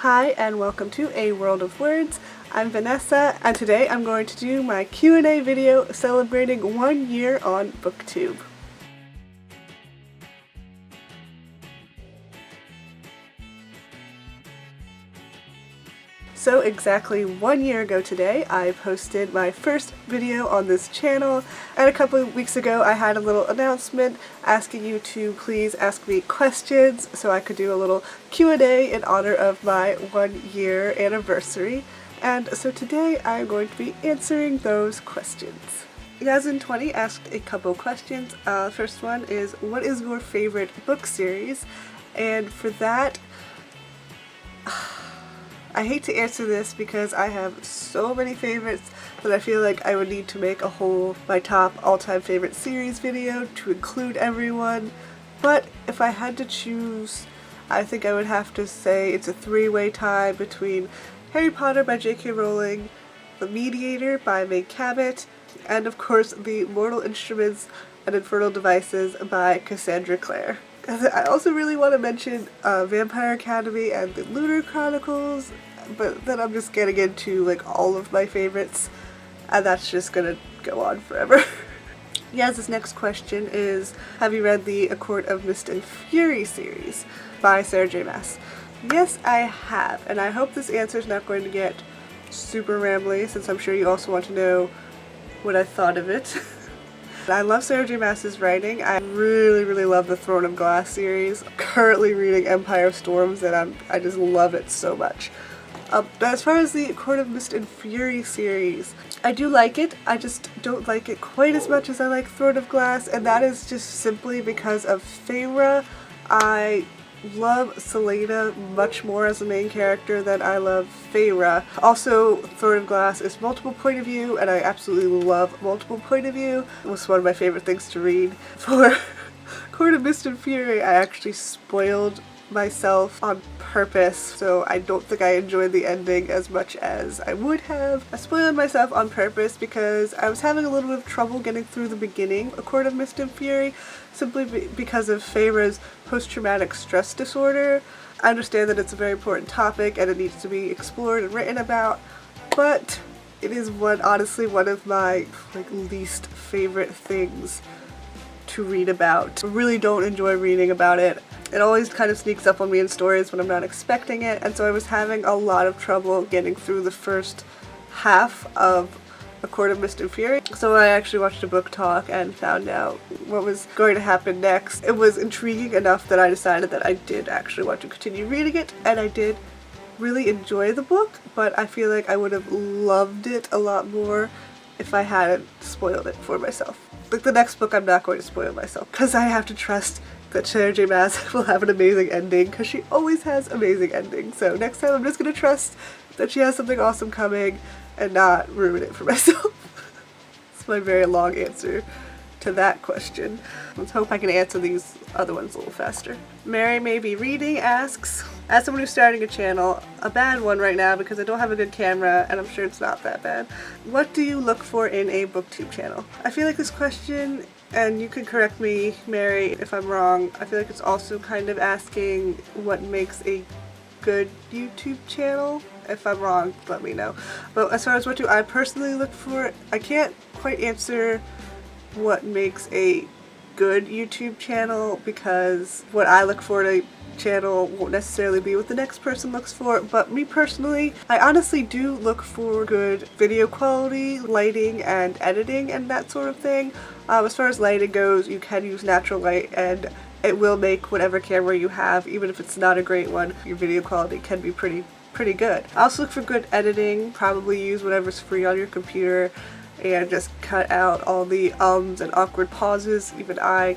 Hi and welcome to A World of Words. I'm Vanessa and today I'm going to do my Q&A video celebrating 1 year on Booktube. So exactly 1 year ago today, I posted my first video on this channel, and a couple of weeks ago I had a little announcement asking you to please ask me questions so I could do a little Q&A in honor of my 1 year anniversary. And so today I'm going to be answering those questions. Yazin20 asked a couple questions. First one is, what is your favorite book series? And for that, I hate to answer this because I have so many favorites that I feel like I would need to make a whole my top all-time favorite series video to include everyone, but if I had to choose, I think I would have to say it's a three-way tie between Harry Potter by J.K. Rowling, The Mediator by Meg Cabot, and of course The Mortal Instruments and Infernal Devices by Cassandra Clare. I also really want to mention Vampire Academy and The Lunar Chronicles, but then I'm just getting into like all of my favorites, and that's just gonna go on forever. Yaz's next question is, have you read the A Court of Mist and Fury series by Sarah J. Maas? Yes, I have, and I hope this answer is not going to get super rambly, since I'm sure you also want to know what I thought of it. I love Sarah J. Maas's writing. I really love the Throne of Glass series. I'm currently reading Empire of Storms and I just love it so much. But as far as the Court of Mist and Fury series, I do like it. I just don't like it quite as much as I like Throne of Glass, and that is just simply because of Feyre. I love Selena much more as the main character than I love Feyre. Also, Throne of Glass is multiple point of view, and I absolutely love multiple point of view. It was one of my favorite things to read. For Court of Mist and Fury, I actually spoiled myself on purpose, so I don't think I enjoyed the ending as much as I would have. I spoiled myself on purpose because I was having a little bit of trouble getting through the beginning of Court of Mist and Fury, simply because of Feyre's post-traumatic stress disorder. I understand that it's a very important topic and it needs to be explored and written about, but it is honestly one of my least favorite things to read about. I really don't enjoy reading about it. It always kind of sneaks up on me in stories when I'm not expecting it, and so I was having a lot of trouble getting through the first half of A Court of Mist and Fury. So I actually watched a book talk and found out what was going to happen next. It was intriguing enough that I decided that I did actually want to continue reading it, and I did really enjoy the book, but I feel like I would have loved it a lot more if I hadn't spoiled it for myself. Like the next book, I'm not going to spoil myself because I have to trust that Sarah J. Maas will have an amazing ending, because she always has amazing endings. So next time I'm just going to trust that she has something awesome coming and not ruin it for myself. That's my very long answer to that question. Let's hope I can answer these other ones a little faster. Mary May Be Reading asks, as someone who's starting a channel, a bad one right now because I don't have a good camera and I'm sure it's not that bad, what do you look for in a booktube channel? I feel like this question, and you can correct me, Mary, if I'm wrong, I feel like it's also kind of asking what makes a good YouTube channel. If I'm wrong, let me know. But as far as what do I personally look for, I can't quite answer what makes a good YouTube channel, because what I look for in a channel won't necessarily be what the next person looks for. But me personally, I honestly do look for good video quality, lighting and editing and that sort of thing. As far as lighting goes, you can use natural light and it will make whatever camera you have, even if it's not a great one, your video quality can be pretty good. I also look for good editing, probably use whatever's free on your computer and just cut out all the ums and awkward pauses. Even I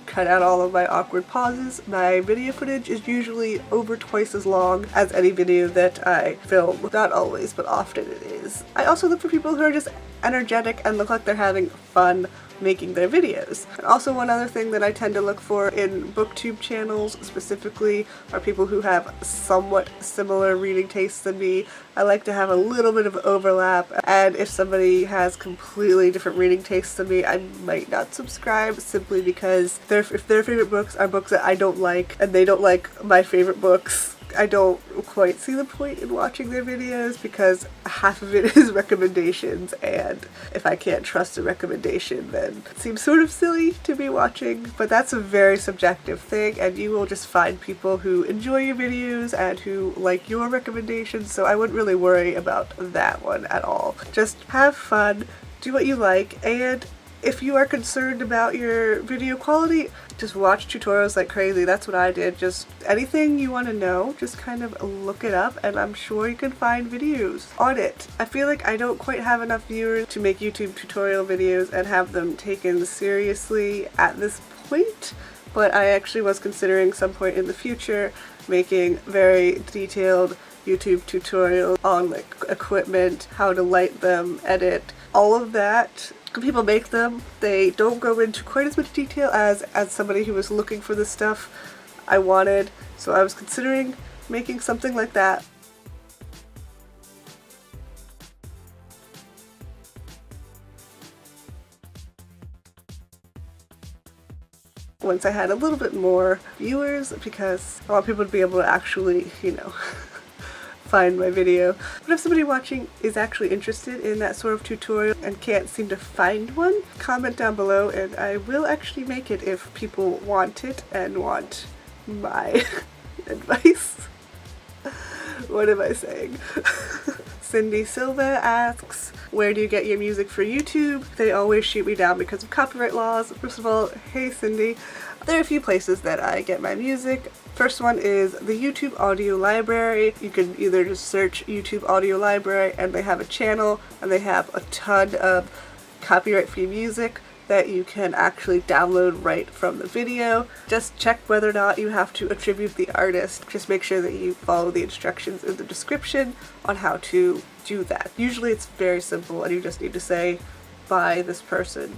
cut out all of my awkward pauses. My video footage is usually over twice as long as any video that I film. Not always, but often it is. I also look for people who are just energetic and look like they're having fun making their videos. And also one other thing that I tend to look for in booktube channels specifically are people who have somewhat similar reading tastes than me. I like to have a little bit of overlap, and if somebody has completely different reading tastes than me, I might not subscribe, simply because if their favorite books are books that I don't like and they don't like my favorite books, I don't quite see the point in watching their videos because half of it is recommendations, and if I can't trust a recommendation, then it seems sort of silly to be watching. But that's a very subjective thing, and you will just find people who enjoy your videos and who like your recommendations, so I wouldn't really worry about that one at all. Just have fun, do what you like, and if you are concerned about your video quality, just watch tutorials like crazy. That's what I did. Just anything you want to know, just kind of look it up, and I'm sure you can find videos on it. I feel like I don't quite have enough viewers to make YouTube tutorial videos and have them taken seriously at this point, but I actually was considering some point in the future making very detailed YouTube tutorials on like equipment, how to light them, edit, all of that. When people make them, they don't go into quite as much detail as somebody who was looking for the stuff I wanted, so I was considering making something like that. Once I had a little bit more viewers, because I want people to be able to actually, find my video. But if somebody watching is actually interested in that sort of tutorial and can't seem to find one, comment down below and I will actually make it if people want it and want my advice. What am I saying? Cindy Silva asks, where do you get your music for YouTube? They always shoot me down because of copyright laws. First of all, hey Cindy. There are a few places that I get my music. First one is the YouTube Audio Library. You can either just search YouTube Audio Library and they have a channel and they have a ton of copyright-free music that you can actually download right from the video. Just check whether or not you have to attribute the artist. Just make sure that you follow the instructions in the description on how to do that. Usually it's very simple and you just need to say, by this person,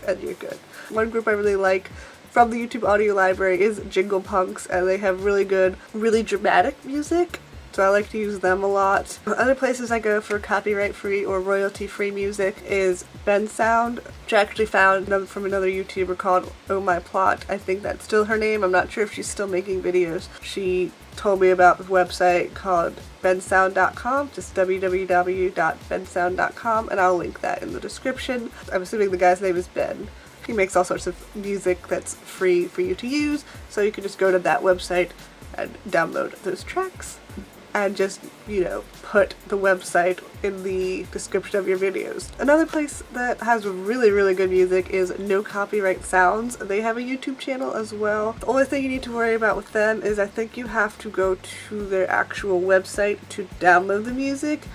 and you're good. One group I really like from the YouTube Audio Library is Jingle Punks, and they have really good, really dramatic music, so I like to use them a lot. Other places I go for copyright-free or royalty-free music is Bensound, which I actually found from another YouTuber called Oh My Plot. I think that's still her name. I'm not sure if she's still making videos. She told me about the website called bensound.com, just www.bensound.com, and I'll link that in the description. I'm assuming the guy's name is Ben. He makes all sorts of music that's free for you to use, so you can just go to that website and download those tracks and just, put the website in the description of your videos. Another place that has really, really good music is No Copyright Sounds. They have a YouTube channel as well. The only thing you need to worry about with them is I think you have to go to their actual website to download the music,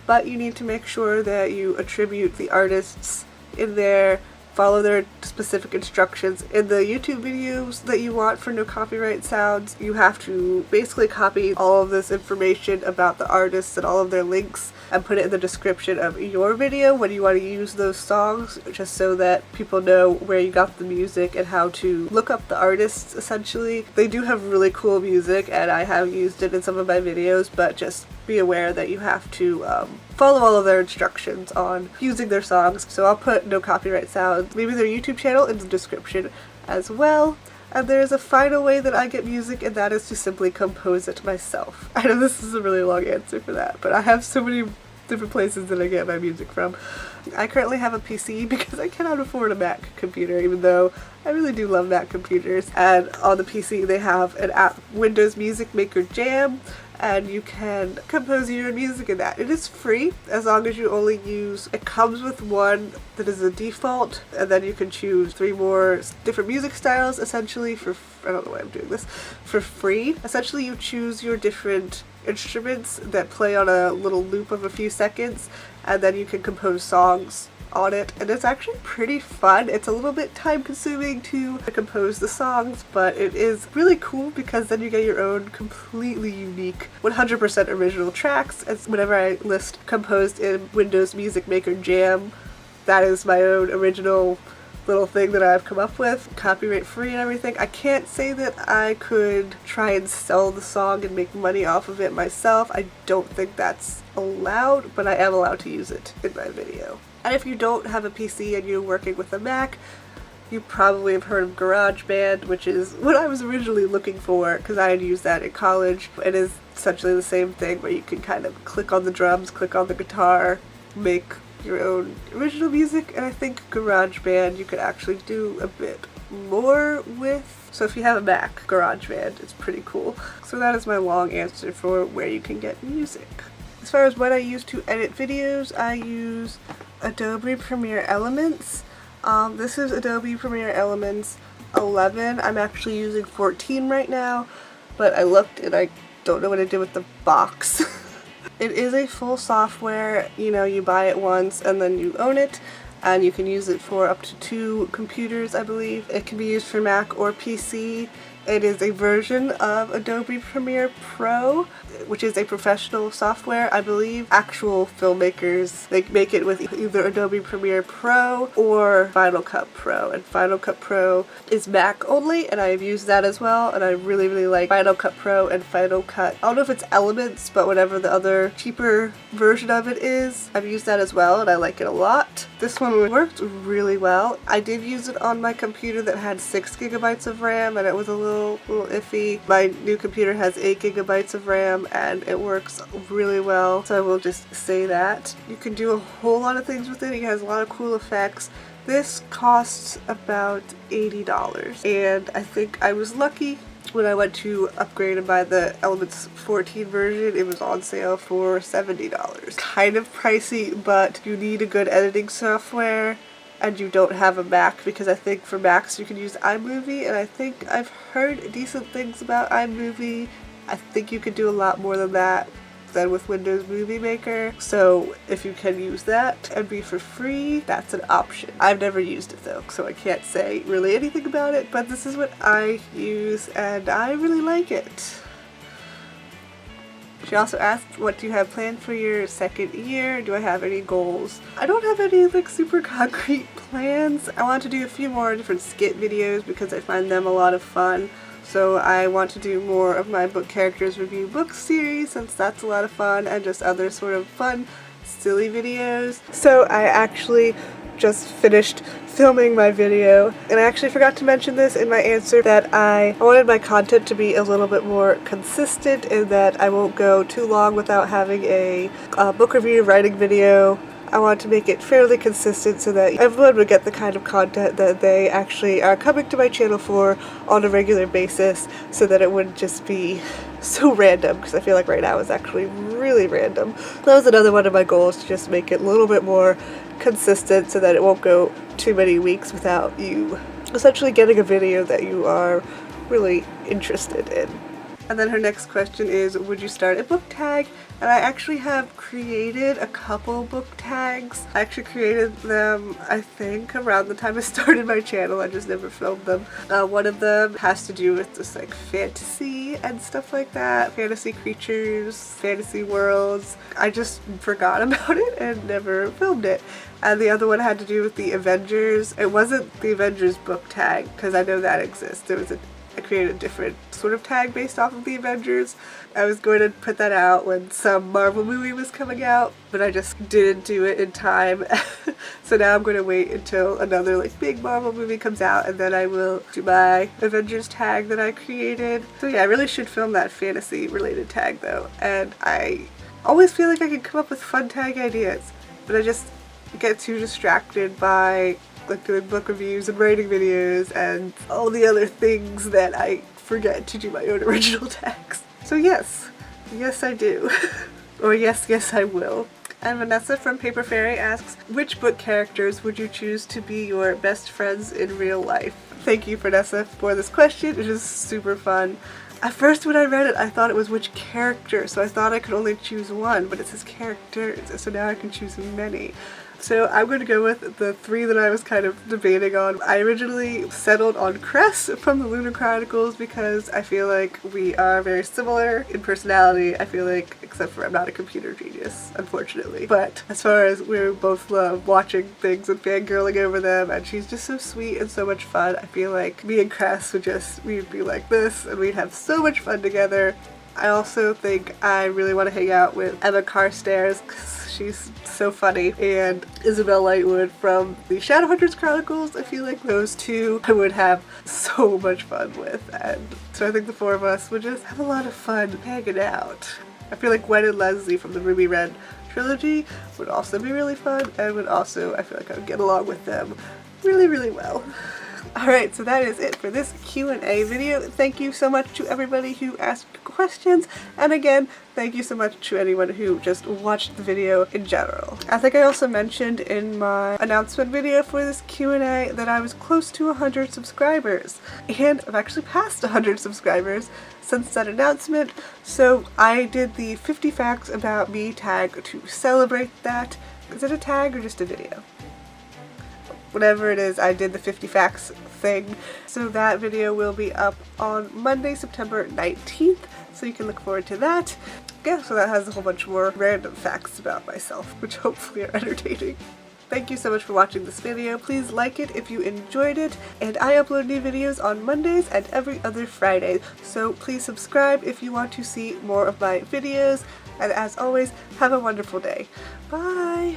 but you need to make sure that you attribute the artists in there, follow their specific instructions. In the YouTube videos that you want for No Copyright Sounds, you have to basically copy all of this information about the artists and all of their links and put it in the description of your video when you want to use those songs, just so that people know where you got the music and how to look up the artists, essentially. They do have really cool music and I have used it in some of my videos, but just be aware that you have to follow all of their instructions on using their songs. So I'll put No Copyright Sounds, maybe their YouTube channel, in the description as well. And there's a final way that I get music, and that is to simply compose it myself. I know this is a really long answer for that, but I have so many different places that I get my music from. I currently have a PC because I cannot afford a Mac computer, even though I really do love Mac computers. And on the PC they have an app, Windows Music Maker Jam, and you can compose your own music in that. It is free as long as you only use, it comes with one that is a default, and then you can choose 3 more different music styles essentially for, I don't know why I'm doing this, for free. Essentially you choose your different instruments that play on a little loop of a few seconds, and then you can compose songs on it, and it's actually pretty fun. It's a little bit time consuming to compose the songs, but it is really cool because then you get your own completely unique 100% original tracks. And whenever I list composed in Windows Music Maker Jam, that is my own original little thing that I've come up with, copyright free and everything. I can't say that I could try and sell the song and make money off of it myself. I don't think that's allowed, but I am allowed to use it in my video. And if you don't have a PC and you're working with a Mac, You probably have heard of GarageBand, which is what I was originally looking for because I had used that in college. It is essentially the same thing where you can kind of click on the drums, click on the guitar, make your own original music, and I think GarageBand you could actually do a bit more with. So if you have a Mac, GarageBand is pretty cool. So that is my long answer for where you can get music. As far as what I use to edit videos, I use Adobe Premiere Elements. This is Adobe Premiere Elements 11. I'm actually using 14 right now, but I looked and I don't know what to do with the box. It is a full software, you buy it once and then you own it, and you can use it for up to 2 computers, I believe. It can be used for Mac or PC. It is a version of Adobe Premiere Pro, which is a professional software. I believe actual filmmakers, they make it with either Adobe Premiere Pro or Final Cut Pro. And Final Cut Pro is Mac only, and I've used that as well, and I really, really like Final Cut Pro and Final Cut. I don't know if it's Elements, but whatever the other cheaper version of it is, I've used that as well, and I like it a lot. This one worked really well. I did use it on my computer that had 6 gigabytes of RAM, and it was a little iffy. My new computer has 8 gigabytes of RAM and it works really well, so I will just say that. You can do a whole lot of things with it. It has a lot of cool effects. This costs about $80, and I think I was lucky when I went to upgrade and buy the Elements 14 version. It was on sale for $70. Kind of pricey, but you need a good editing software and you don't have a Mac, because I think for Macs you can use iMovie, and I think I've heard decent things about iMovie. I think you could do a lot more than that than with Windows Movie Maker, so if you can use that and be for free, that's an option. I've never used it though, so I can't say really anything about it, but this is what I use and I really like it. She also asked, what do you have planned for your second year? Do I have any goals? I don't have any super concrete plans. I want to do a few more different skit videos because I find them a lot of fun. So I want to do more of my Book Characters Review Books series, since that's a lot of fun, and just other sort of fun, silly videos. So I actually just finished filming my video, and I actually forgot to mention this in my answer, that I wanted my content to be a little bit more consistent, in that I won't go too long without having a book review writing video. I want to make it fairly consistent so that everyone would get the kind of content that they actually are coming to my channel for on a regular basis, so that it wouldn't just be so random, because I feel like right now it's actually really random. That was another one of my goals, to just make it a little bit more consistent so that it won't go too many weeks without you essentially getting a video that you are really interested in. And then her next question is, would you start a book tag? And I actually have created a couple book tags. I actually created them, I think, around the time I started my channel. I just never filmed them. One of them has to do with just fantasy and stuff like that. Fantasy creatures, fantasy worlds. I just forgot about it and never filmed it. And the other one had to do with the Avengers. It wasn't the Avengers book tag, because I know that exists. I created a different sort of tag based off of the Avengers. I was going to put that out when some Marvel movie was coming out, but I just didn't do it in time. So now I'm going to wait until another big Marvel movie comes out, and then I will do my Avengers tag that I created. So yeah, I really should film that fantasy related tag though. And I always feel like I can come up with fun tag ideas, but I just get too distracted by doing book reviews and writing videos and all the other things that I forget to do my own original tags. So yes I do. Or yes I will. And Vanessa from Paper Fairy asks, which book characters would you choose to be your best friends in real life? Thank you, Vanessa, for this question. It is super fun. At first when I read it, I thought it was which character, so I thought I could only choose one, but it says characters, so now I can choose many. So I'm going to go with the 3 that I was kind of debating on. I originally settled on Cress from the Lunar Chronicles because I feel like we are very similar in personality. I feel like, except for I'm not a computer genius, unfortunately. But as far as we both love watching things and fangirling over them, and she's just so sweet and so much fun, I feel like me and Cress we'd be like this, and we'd have so much fun together. I also think I really want to hang out with Emma Carstairs because she's so funny, and Isabel Lightwood from the Shadowhunters Chronicles. I feel like those two I would have so much fun with, and so I think the four of us would just have a lot of fun hanging out. I feel like Gwen and Leslie from the Ruby Red trilogy would also be really fun, and would also, I feel like I would get along with them really, really well. Alright, so that is it for this Q&A video. Thank you so much to everybody who asked questions, and again, thank you so much to anyone who just watched the video in general. I think I also mentioned in my announcement video for this Q&A that I was close to 100 subscribers, and I've actually passed 100 subscribers since that announcement, so I did the 50 facts about me tag to celebrate that. Is it a tag or just a video? Whatever it is, I did the 50 facts thing. So that video will be up on Monday, September 19th, so you can look forward to that. Yeah, so that has a whole bunch more random facts about myself, which hopefully are entertaining. Thank you so much for watching this video. Please like it if you enjoyed it, and I upload new videos on Mondays and every other Friday, so please subscribe if you want to see more of my videos, and as always, have a wonderful day. Bye!